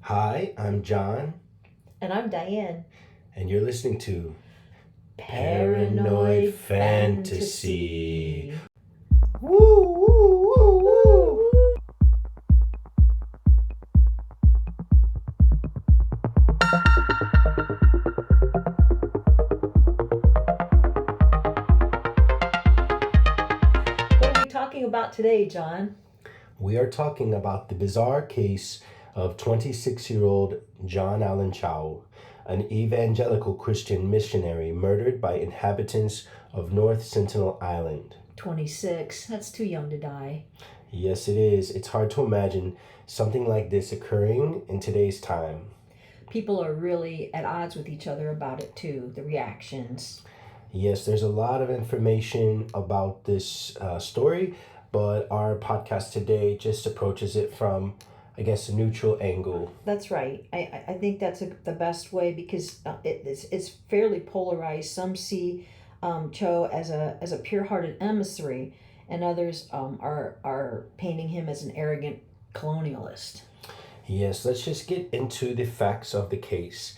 Hi, I'm John, And I'm Diane. and you're listening to Paranoid Fantasy. Fantasy. Woo, woo, woo, woo. What are we talking about today, John? We are talking about the bizarre case of 26-year-old John Allen Chau, an evangelical Christian missionary murdered by inhabitants of North Sentinel Island. 26. That's too young to die. Yes, it is. It's hard to imagine something like this occurring in today's time. People are really at odds with each other about it, too. The reactions. Yes, there's a lot of information about this story, but our podcast today just approaches it from, I guess, a neutral angle. That's right. I think that's the best way because it's fairly polarized. Some see Cho as a pure-hearted emissary, and others are painting him as an arrogant colonialist. Yes, let's just get into the facts of the case.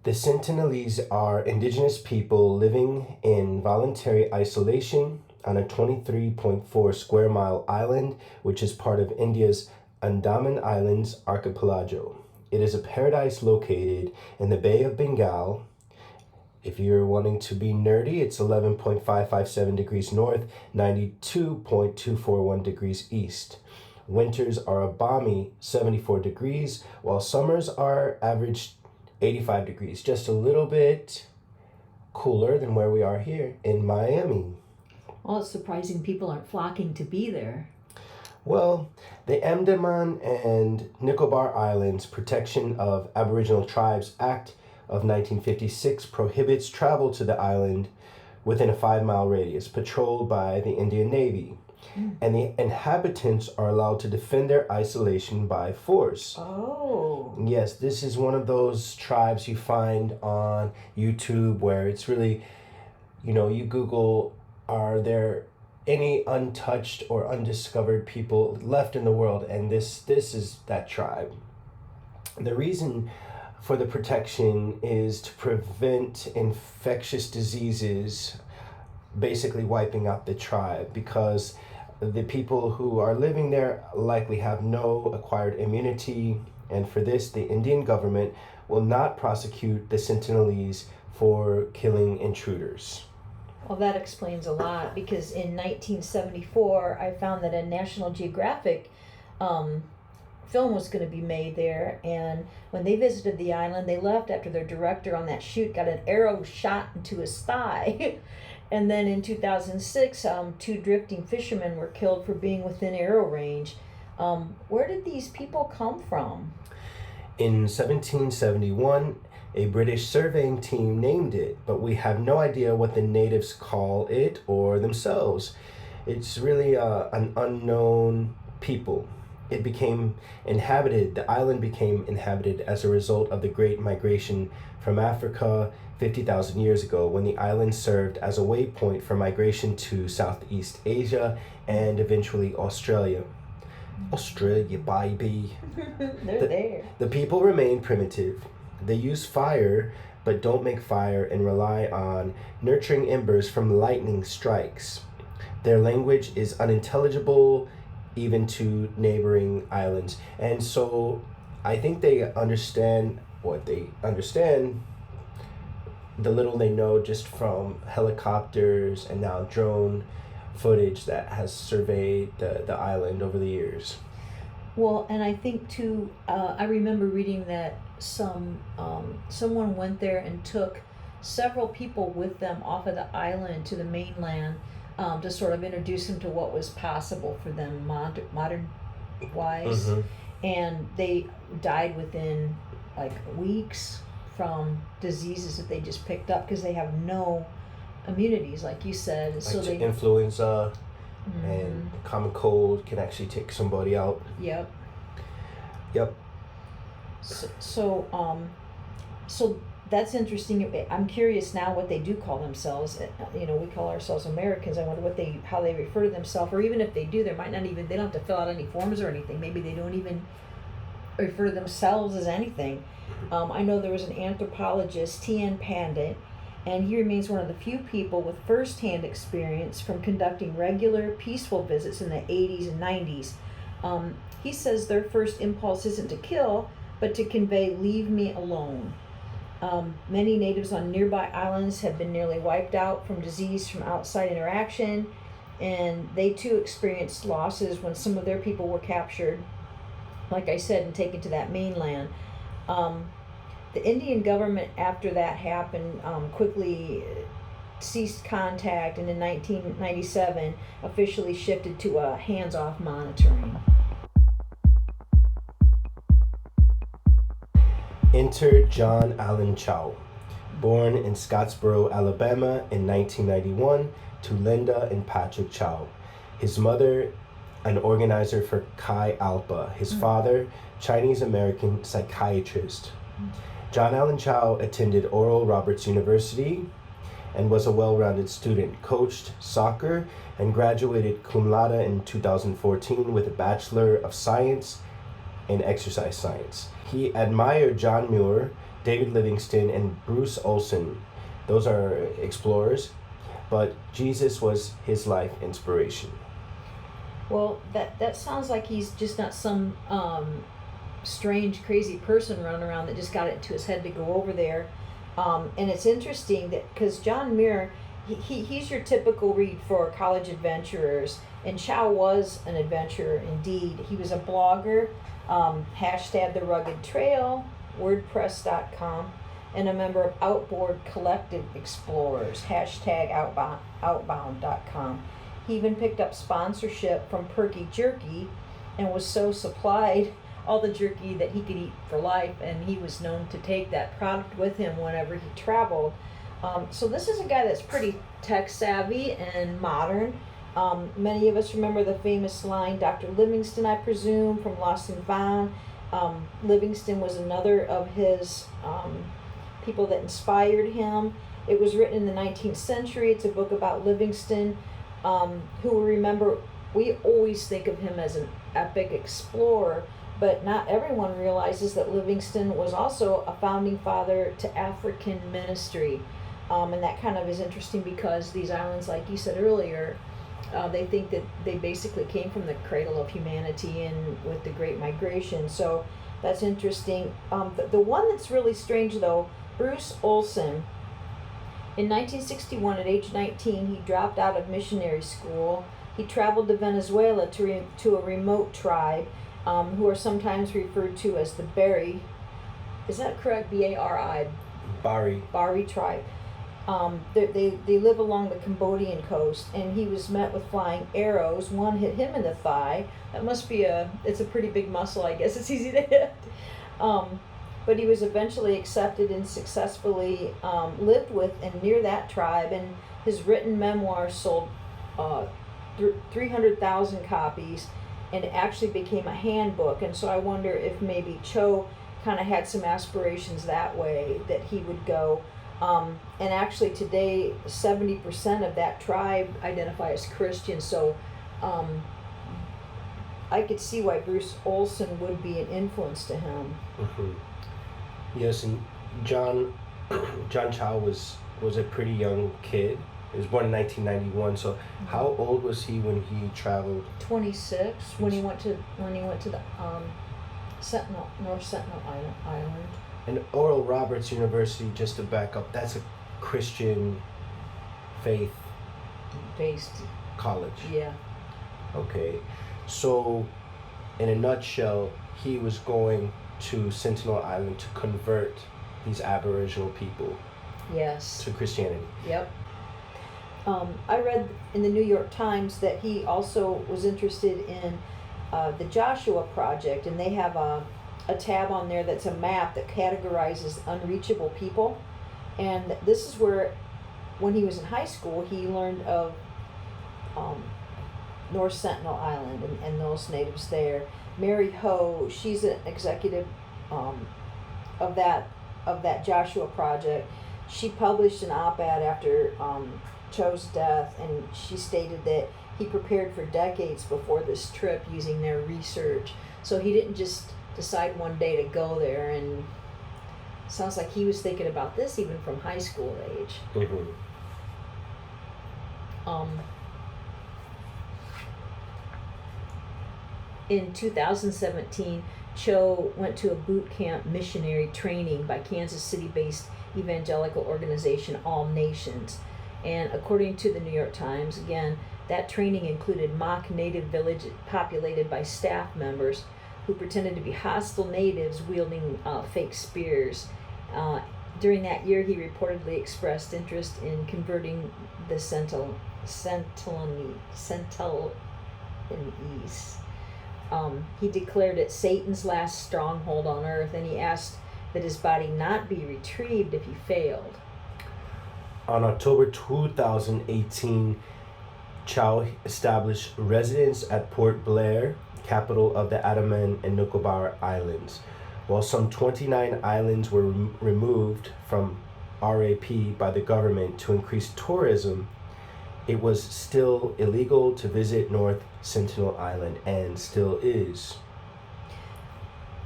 The Sentinelese are indigenous people living in voluntary isolation on a 23.4 square mile island, which is part of India's Andaman Islands archipelago. It is a paradise located in the Bay of Bengal. If you're wanting to be nerdy, it's 11.557 degrees north, 92.241 degrees east. Winters are a balmy 74 degrees, while summers are average 85 degrees, just a little bit cooler than where we are here in Miami. Well, it's surprising people aren't flocking to be there. Well, the Andaman and Nicobar Islands Protection of Aboriginal Tribes Act of 1956 prohibits travel to the island within a 5-mile radius, patrolled by the Indian Navy. And the inhabitants are allowed to defend their isolation by force. Oh. Yes, this is one of those tribes you find on YouTube where it's really, you Google, are there any untouched or undiscovered people left in the world? And this is that tribe. The reason for the protection is to prevent infectious diseases basically wiping out the tribe, because the people who are living there likely have no acquired immunity, and for this, the Indian government will not prosecute the Sentinelese for killing intruders. Well, that explains a lot because in 1974, I found that a National Geographic film was going to be made there, and when they visited the island, they left after their director on that shoot got an arrow shot into his thigh. And then in 2006, 2 drifting fishermen were killed for being within arrow range. Where did these people come from? In 1771, a British surveying team named it, but we have no idea what the natives call it or themselves. It's really an unknown people. The island became inhabited as a result of the Great Migration from Africa 50,000 years ago, when the island served as a waypoint for migration to Southeast Asia and eventually Australia. Australia, baby. They're there. The people remain primitive. They use fire, but don't make fire and rely on nurturing embers from lightning strikes. Their language is unintelligible even to neighboring islands. And so I think they understand what they understand, the little they know just from helicopters and now drone footage that has surveyed the island over the years. Well, and I think too, I remember reading that someone went there and took several people with them off of the island to the mainland to sort of introduce them to what was possible for them modern wise. Mm-hmm. And they died within like weeks from diseases that they just picked up because they have no immunities, like you said. Like so they influenza and common cold can actually take somebody out. Yep. Yep. So that's interesting. I'm curious now what they do call themselves. We call ourselves Americans. I wonder how they refer to themselves, or even if they do, they don't have to fill out any forms or anything. Maybe they don't even refer to themselves as anything. I know there was an anthropologist, T.N. Pandit, and he remains one of the few people with first-hand experience from conducting regular, peaceful visits in the 80s and 90s. He says their first impulse isn't to kill, but to convey, "Leave me alone." Many natives on nearby islands have been nearly wiped out from disease from outside interaction, and they too experienced losses when some of their people were captured, like I said, and taken to that mainland. The Indian government, after that happened, quickly ceased contact, and in 1997 officially shifted to a hands-off monitoring. Enter John Allen Chau, born in Scottsboro, Alabama in 1991 to Linda and Patrick Chau. His mother, an organizer for Chi Alpha. His father, Chinese-American psychiatrist. John Allen Chau attended Oral Roberts University and was a well-rounded student, coached soccer, and graduated cum laude in 2014 with a Bachelor of Science in Exercise Science. He admired John Muir, David Livingstone, and Bruce Olson. Those are explorers, but Jesus was his life inspiration. Well, that sounds like he's just not some strange, crazy person running around that just got it into his head to go over there. And it's interesting that because John Muir, he's your typical read for college adventurers, and Chau was an adventurer indeed. He was a blogger, hashtag The Rugged Trail, WordPress.com, and a member of Outboard Collective Explorers, hashtag Outbound.com. He even picked up sponsorship from Perky Jerky and was so supplied all the jerky that he could eat for life, and he was known to take that product with him whenever he traveled. So this is a guy that's pretty tech savvy and modern. Many of us remember the famous line, Dr. Livingstone, I presume, from Lost and Found. Livingstone was another of his people that inspired him. It was written in the 19th century. It's a book about Livingstone, who, remember, we always think of him as an epic explorer, but not everyone realizes that Livingstone was also a founding father to African ministry. And that kind of is interesting because these islands, like you said earlier, they think that they basically came from the cradle of humanity and with the Great Migration. So that's interesting. The one that's really strange, though, Bruce Olson. In 1961, at age 19, he dropped out of missionary school. He traveled to Venezuela to a remote tribe who are sometimes referred to as the Bari. Is that correct? B-A-R-I? Bari tribe. They live along the Cambodian coast, and he was met with flying arrows. One hit him in the thigh. That must be it's a pretty big muscle, I guess. It's easy to hit. But he was eventually accepted and successfully lived with and near that tribe, and his written memoirs sold 300,000 copies, and it actually became a handbook. And so I wonder if maybe Cho kind of had some aspirations that way, that he would go. And actually today, 70% of that tribe identify as Christian, so I could see why Bruce Olson would be an influence to him. Mm-hmm. Yes, and John Chau was a pretty young kid. He was born in 1991. So how old was he when he traveled? 26 when he went to the North Sentinel Island. And Oral Roberts University, just to back up, that's a Christian faith-based college. Yeah. Okay, so in a nutshell, he was going to Sentinel Island to convert these Aboriginal people. Yes. To Christianity. Yep. I read in the New York Times that he also was interested in the Joshua Project, and they have a tab on there that's a map that categorizes unreachable people. And this is where, when he was in high school, he learned of North Sentinel Island and those natives there. Mary Ho, she's an executive of that Joshua Project. She published an op-ed after Cho's death, and she stated that he prepared for decades before this trip using their research. So he didn't just decide one day to go there, and sounds like he was thinking about this even from high school age. Mm-hmm. In 2017, Chau went to a boot camp missionary training by Kansas City-based evangelical organization All Nations. And according to the New York Times, again, that training included mock native village populated by staff members who pretended to be hostile natives wielding fake spears. During that year, he reportedly expressed interest in converting the Sentinelese. He declared it Satan's last stronghold on earth, and he asked that his body not be retrieved if he failed. On October 2018, Chau established residence at Port Blair, capital of the Andaman and Nicobar Islands. While some 29 islands were removed from RAP by the government to increase tourism, it was still illegal to visit North Sentinel Island, and still is.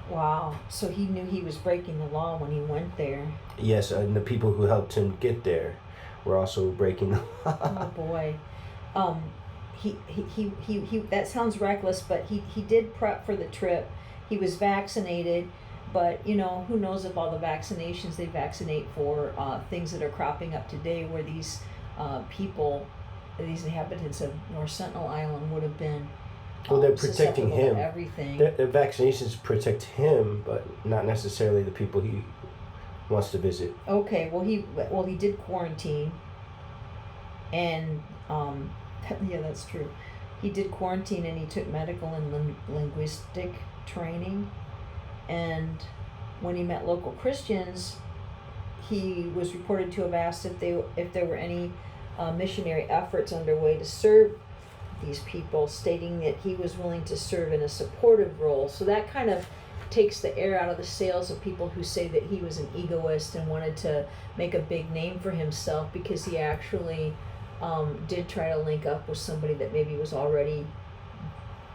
Wow, so he knew he was breaking the law when he went there. Yes, and the people who helped him get there were also breaking the law. Oh boy. He that sounds reckless, but he did prep for the trip. He was vaccinated, but who knows if all the vaccinations they vaccinate for things that are cropping up today, where these these inhabitants of North Sentinel Island would have been well, they're protecting him. Everything. The vaccinations protect him, but not necessarily the people he wants to visit. Okay, well he did quarantine, and yeah, that's true. He did quarantine, and he took medical and linguistic training, and when he met local Christians, he was reported to have asked if there were any missionary efforts underway to serve these people, stating that he was willing to serve in a supportive role. So that kind of takes the air out of the sails of people who say that he was an egoist and wanted to make a big name for himself, because he actually did try to link up with somebody that maybe was already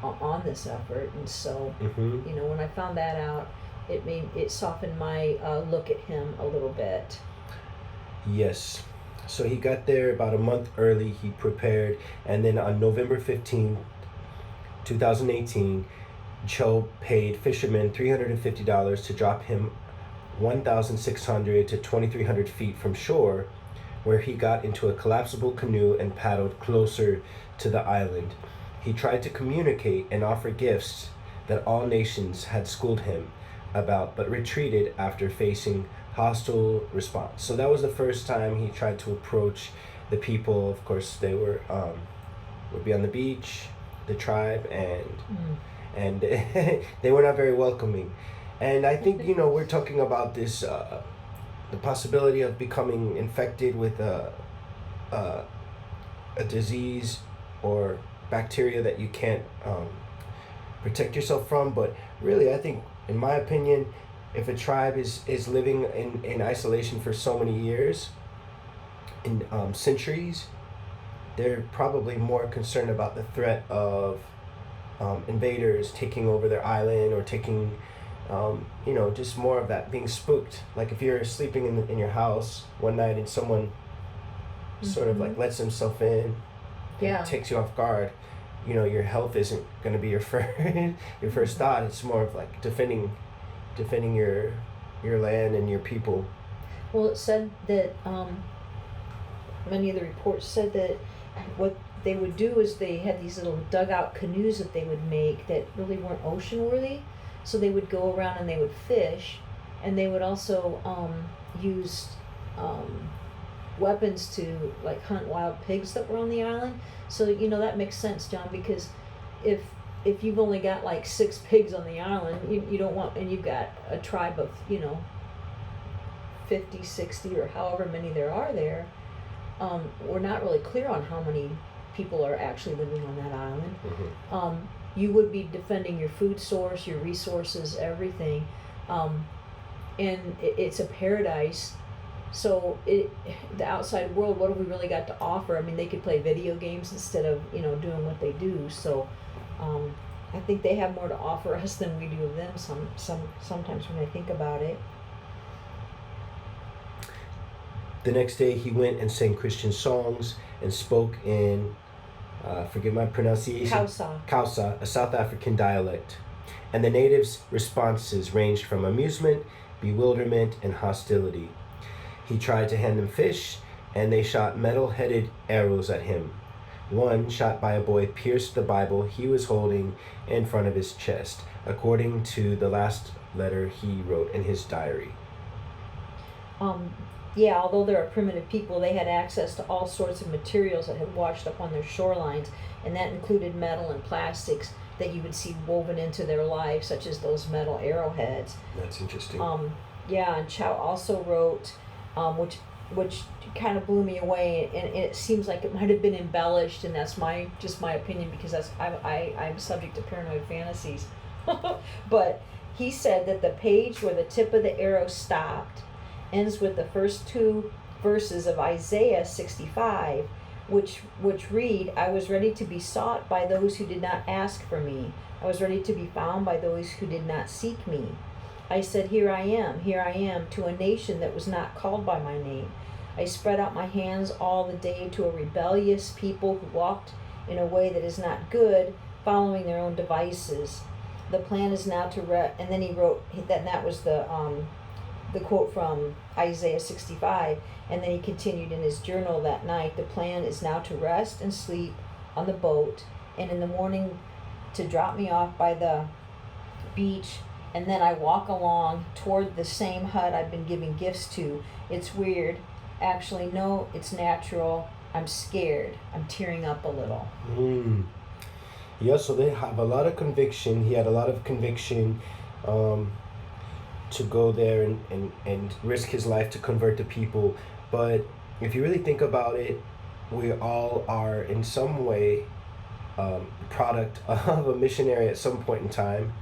on this effort. And so, when I found that out, it softened my look at him a little bit. Yes. So he got there about a month early. He prepared, and then on November 15, 2018, Chau paid fishermen $350 to drop him 1,600 to 2,300 feet from shore, where he got into a collapsible canoe and paddled closer to the island. He tried to communicate and offer gifts that All Nations had schooled him about, but retreated after facing hostile response. So that was the first time he tried to approach the people. Of course, they would be on the beach, the tribe, and they were not very welcoming. And I think we're talking about this the possibility of becoming infected with a disease or bacteria that you can't protect yourself from. But really, I think, in my opinion, if a tribe is living in isolation for so many years, in centuries, they're probably more concerned about the threat of invaders taking over their island, or taking, just more of that, being spooked. Like if you're sleeping in your house one night and someone sort of like lets himself in, and takes you off guard, your health isn't going to be your first thought. It's more of like defending your land and your people. Well, it said that many of the reports said that what they would do is they had these little dugout canoes that they would make that really weren't ocean worthy. So they would go around and they would fish, and they would also use weapons to like hunt wild pigs that were on the island. So that makes sense, John, because if you've only got like 6 pigs on the island, you don't want, and you've got a tribe of 50, 60, or however many there are there, we're not really clear on how many people are actually living on that island. You would be defending your food source, your resources, everything, and it's a paradise. So the outside world, what have we really got to offer? I mean, they could play video games instead of doing what they do. So I think they have more to offer us than we do of them. Sometimes when I think about it. The next day, he went and sang Christian songs and spoke in, forgive my pronunciation, Xhosa, a South African dialect. And the natives' responses ranged from amusement, bewilderment, and hostility. He tried to hand them fish, and they shot metal-headed arrows at him. One, shot by a boy, pierced the Bible he was holding in front of his chest, according to the last letter he wrote in his diary. Yeah, although they're a primitive people, they had access to all sorts of materials that had washed up on their shorelines, and that included metal and plastics that you would see woven into their life, such as those metal arrowheads. That's interesting. Yeah, and Chau also wrote, which kind of blew me away, and it seems like it might have been embellished, and that's my opinion, because I'm subject to paranoid fantasies. But he said that the page where the tip of the arrow stopped ends with the first two verses of Isaiah 65, which read, "I was ready to be sought by those who did not ask for me. I was ready to be found by those who did not seek me. I said, here I am, to a nation that was not called by my name. I spread out my hands all the day to a rebellious people who walked in a way that is not good, following their own devices. The plan is now to and then he wrote that was the quote from Isaiah 65, and then he continued in his journal that night, the plan is now to rest and sleep on the boat, and in the morning to drop me off by the beach, and then I walk along toward the same hut I've been giving gifts to. It's weird. Actually, no, it's natural. I'm scared. I'm tearing up a little." Yeah, so they have a lot of conviction. He had a lot of conviction to go there and risk his life to convert the people. But if you really think about it, we all are in some way product of a missionary at some point in time,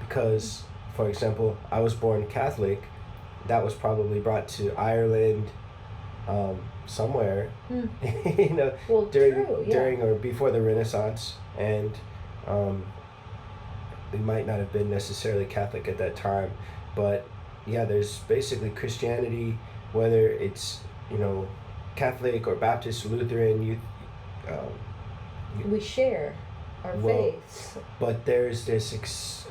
because, for example, I was born Catholic. That was probably brought to Ireland somewhere, well, during or before the Renaissance, and they might not have been necessarily Catholic at that time. But yeah, there's basically Christianity, whether it's Catholic or Baptist, Lutheran. We share our faiths. But there's this it's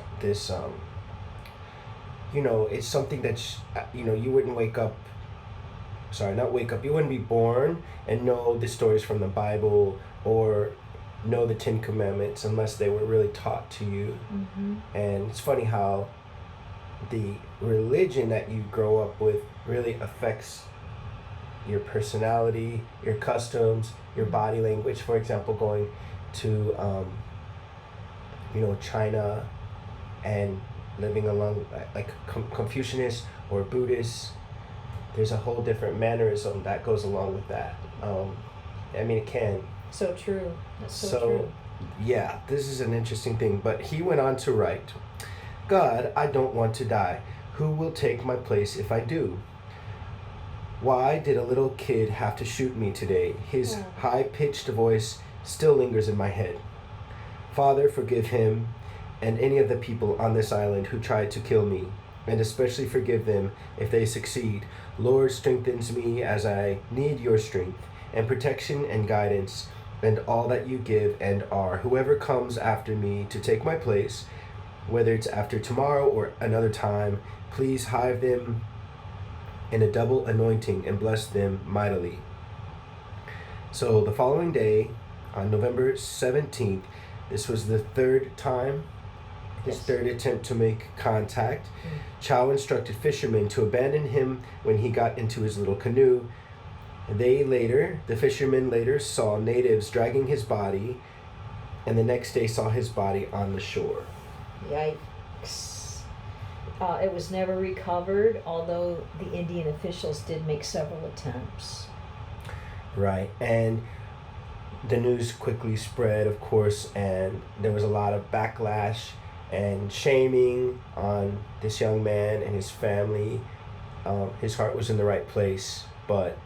something that you wouldn't wake up. Sorry, not wake up. You wouldn't be born and know the stories from the Bible or know the Ten Commandments unless they were really taught to you. Mm-hmm. And it's funny how the religion that you grow up with really affects your personality, your customs, your body language. For example, going to China and living along like Confucianist or Buddhist, there's a whole different mannerism that goes along with that. It can. So true. That's so true. Yeah, this is an interesting thing. But he went on to write, "God, I don't want to die. Who will take my place if I do? Why did a little kid have to shoot me today? His high-pitched voice still lingers in my head. Father, forgive him and any of the people on this island who tried to kill me, and especially forgive them if they succeed. Lord, strengthens me as I need your strength and protection and guidance and all that you give and are. Whoever comes after me to take my place, whether it's after tomorrow or another time, please hide them in a double anointing and bless them mightily." So the following day, on November 17th, this was the third time, his third attempt to make contact. Chau instructed fishermen to abandon him when he got into his little canoe. The fishermen later saw natives dragging his body, and the next day saw his body on the shore. Yikes. It was never recovered, although the Indian officials did make several attempts. Right, and the news quickly spread, of course, and there was a lot of backlash and shaming on this young man and his family. His heart was in the right place, but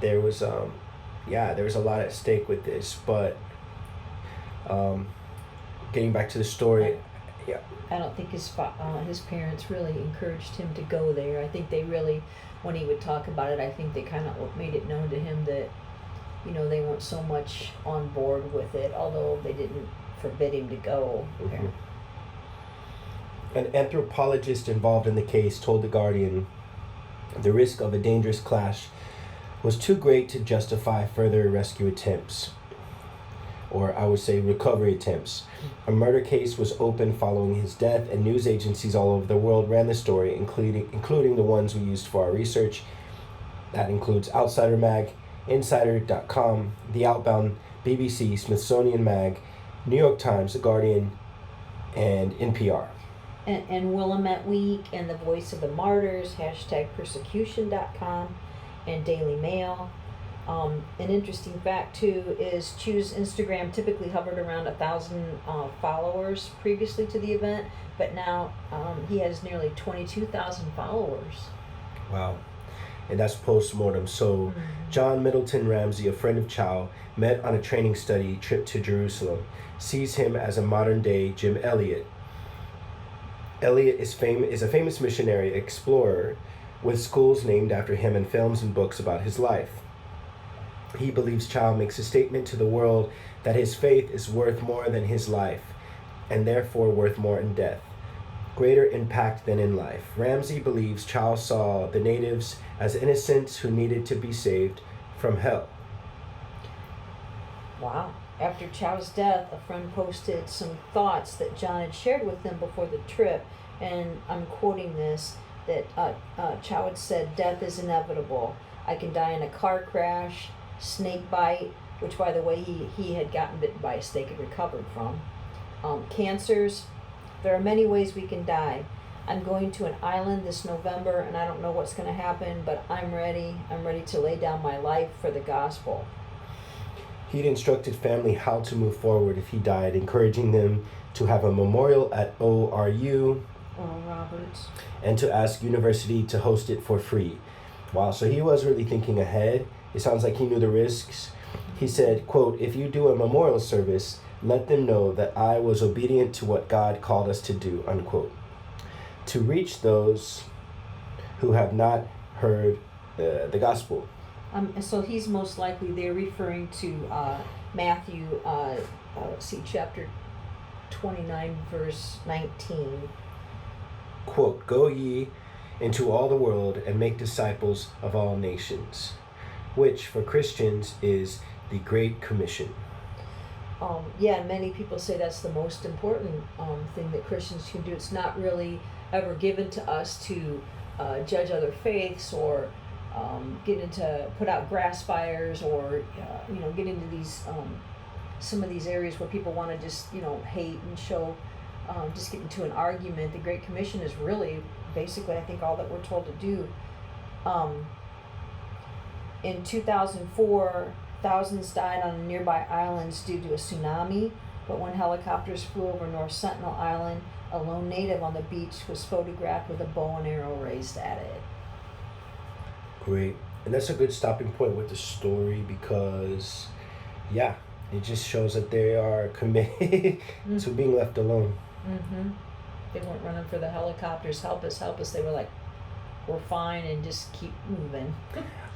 there was a lot at stake with this. But getting back to the story, yeah. I don't think his parents really encouraged him to go there. I think they really, when he would talk about it, I think they kind of made it known to him that, they weren't so much on board with it, although they didn't forbid him to go there. Mm-hmm. An anthropologist involved in the case told The Guardian the risk of a dangerous clash was too great to justify further rescue attempts, or I would say recovery attempts. A murder case was opened following his death, and news agencies all over the world ran the story, including the ones we used for our research. That includes Outsider Mag, Insider.com, The Outbound, BBC, Smithsonian Mag, New York Times, The Guardian, and NPR. And Willamette Week, and The Voice of the Martyrs, #persecution.com, and Daily Mail. An interesting fact too is Chau's Instagram typically hovered around 1,000 followers previously to the event, but now he has nearly 22,000 followers. Wow. And that's post-mortem. So John Middleton Ramsey, a friend of Chau, met on a training study trip to Jerusalem, sees him as a modern-day Jim Elliot. Elliot is a famous missionary explorer with schools named after him and films and books about his life. He believes Chau makes a statement to the world that his faith is worth more than his life, and therefore worth more in death. Greater impact than in life. Ramsey believes Chau saw the natives as innocents who needed to be saved from hell. Wow. After Chau's death, a friend posted some thoughts that John had shared with them before the trip, and I'm quoting this, that Chau had said, "Death is inevitable. I can die in a car crash, snake bite," which, by the way, he had gotten bitten by a snake and recovered from. Cancers. There are many ways we can die. I'm going to an island this November, and I don't know what's going to happen, but I'm ready. I'm ready to lay down my life for the gospel. He'd instructed family how to move forward if he died, encouraging them to have a memorial at ORU, Oral Roberts, and to ask university to host it for free. Wow, so he was really thinking ahead. It sounds like he knew the risks. He said, quote, "If you do a memorial service, let them know that I was obedient to what God called us to do," unquote. To reach those who have not heard the gospel. So he's most likely, they're referring to Matthew, chapter 29, verse 19. Quote, "Go ye into all the world and make disciples of all nations," which for Christians is the Great Commission. And many people say that's the most important thing that Christians can do. It's not really ever given to us to judge other faiths or put out grass fires or get into these some of these areas where people want to just hate and show, just get into an argument. The Great Commission is really basically, I think, all that we're told to do. In 2004, thousands died on nearby islands due to a tsunami, but when helicopters flew over North Sentinel Island, a lone native on the beach was photographed with a bow and arrow raised at it. Great. And that's a good stopping point with the story because, yeah, it just shows that they are committed to being left alone. Mm-hmm. They weren't running for the helicopters, help us. They were like, we're fine, and just keep moving.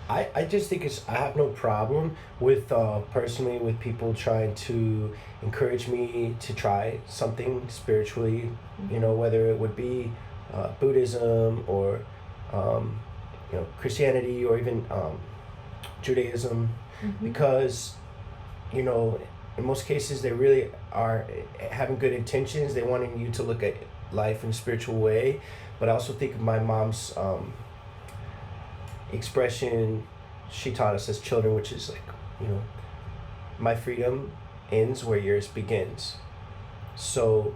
I just think I have no problem with, personally, with people trying to encourage me to try something spiritually, whether it would be Buddhism or, Christianity or even Judaism, because, in most cases they really are having good intentions. They wanting you to look at life in a spiritual way. But I also think of my mom's expression she taught us as children, which is like, my freedom ends where yours begins. So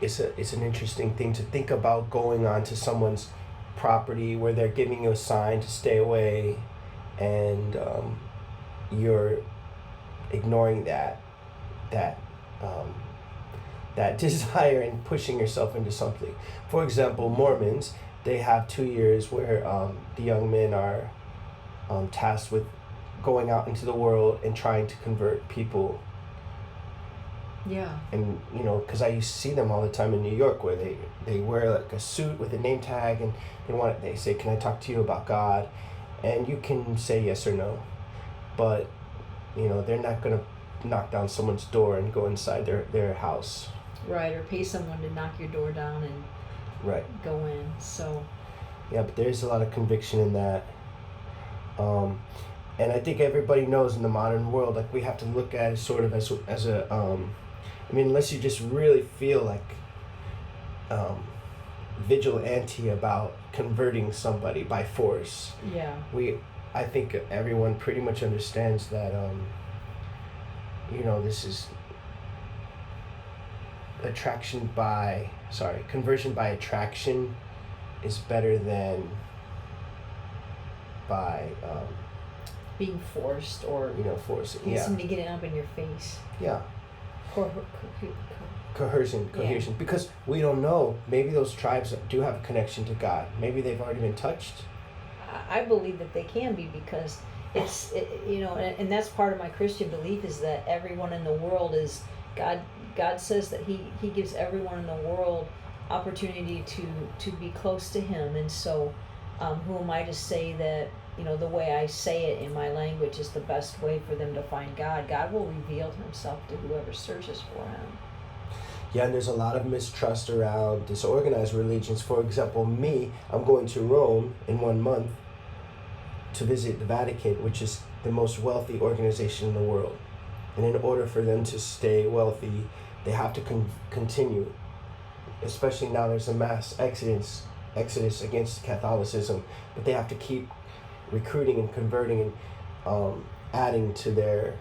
it's an interesting thing to think about, going on to someone's property where they're giving you a sign to stay away, and you're ignoring that desire and pushing yourself into something. For example, Mormons, they have 2 years where the young men are tasked with going out into the world and trying to convert people Yeah. And, you know, because I used to see them all the time in New York where they wear like a suit with a name tag and they say, can I talk to you about God? And you can say yes or no. But, you know, they're not going to knock down someone's door and go inside their house. Right, or pay someone to knock your door down and right. go in. So. Yeah, but there's a lot of conviction in that. And I think everybody knows in the modern world, like, we have to look at it sort of as a, I mean, unless you just really feel like vigilante about converting somebody by force. Yeah. I think everyone pretty much understands that, you know, this is conversion by attraction is better than by being forced or forcing. Yeah. Somebody getting up in your face. Yeah. Coercion. Yeah. Because we don't know. Maybe those tribes do have a connection to God. Maybe they've already been touched. I believe that they can be, because it's and that's part of my Christian belief, is that everyone in the world is God. God says that he gives everyone in the world opportunity to be close to him, and so who am I to say that, you know, the way I say it in my language is the best way for them to find God? God will reveal himself to whoever searches for him. Yeah, and there's a lot of mistrust around disorganized religions. For example, I'm going to Rome in 1 month to visit the Vatican, which is the most wealthy organization in the world. And in order for them to stay wealthy, they have to continue. Especially now there's a mass exodus against Catholicism, but they have to keep recruiting and converting and adding to their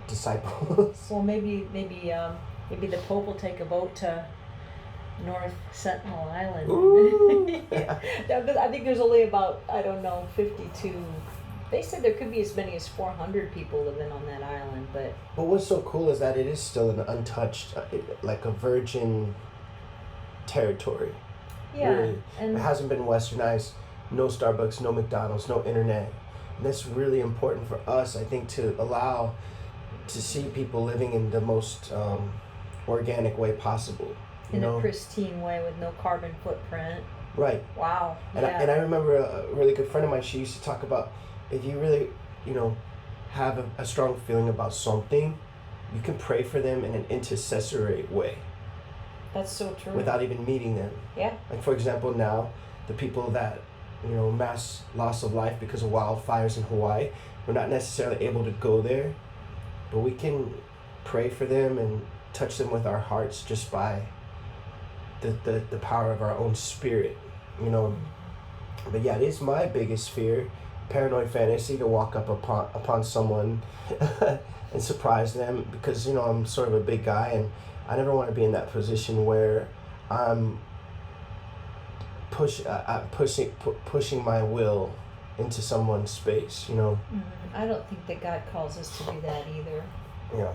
disciples. Well, maybe the Pope will take a boat to North Sentinel Island. Ooh. Yeah. I think there's only about 52. They said there could be as many as 400 people living on that island, but what's so cool is that it is still an untouched, like a virgin territory. yeah, really. and It hasn't been westernized. No Starbucks, no McDonald's, no internet. And that's really important for us, I think, to allow to see people living in the most organic way possible. in a pristine way with no carbon footprint. Right. Wow. And I remember a really good friend of mine, she used to talk about, if you really, have a strong feeling about something, you can pray for them in an intercessory way. That's so true. Without even meeting them. Yeah. Like, for example, now, the people that, mass loss of life because of wildfires in Hawaii, we're not necessarily able to go there, but we can pray for them and touch them with our hearts just by the power of our own spirit, But yeah, it is my biggest fear, paranoid fantasy, to walk up upon someone and surprise them, because I'm sort of a big guy and I never want to be in that position where I'm pushing my will into someone's space, Mm-hmm. I don't think that God calls us to do that either. Yeah.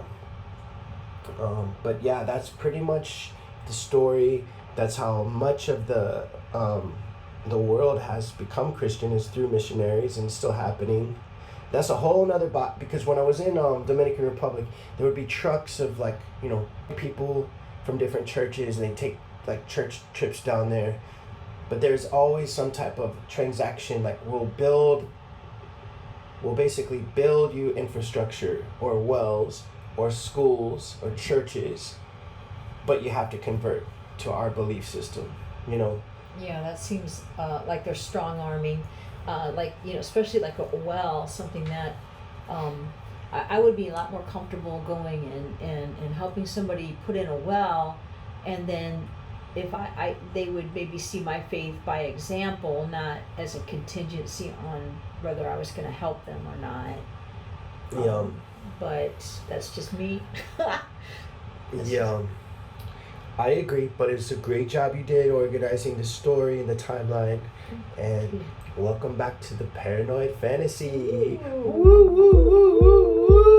But yeah, that's pretty much the story. That's how much of the world has become Christian, is through missionaries, and it's still happening. That's a whole nother because when I was in Dominican Republic, there would be trucks of people from different churches, and they take like church trips down there. But there's always some type of transaction, like we'll basically build you infrastructure or wells or schools or churches, but you have to convert to our belief system, Yeah, that seems like they're strong arming, especially like a well, something that I would be a lot more comfortable going and helping somebody put in a well, and then if they would maybe see my faith by example, not as a contingency on whether I was going to help them or not. But that's just me. Yeah. I agree, but it's a great job you did organizing the story and the timeline. And welcome back to the Paranoid Fantasy. Woo, woo, woo, woo, woo.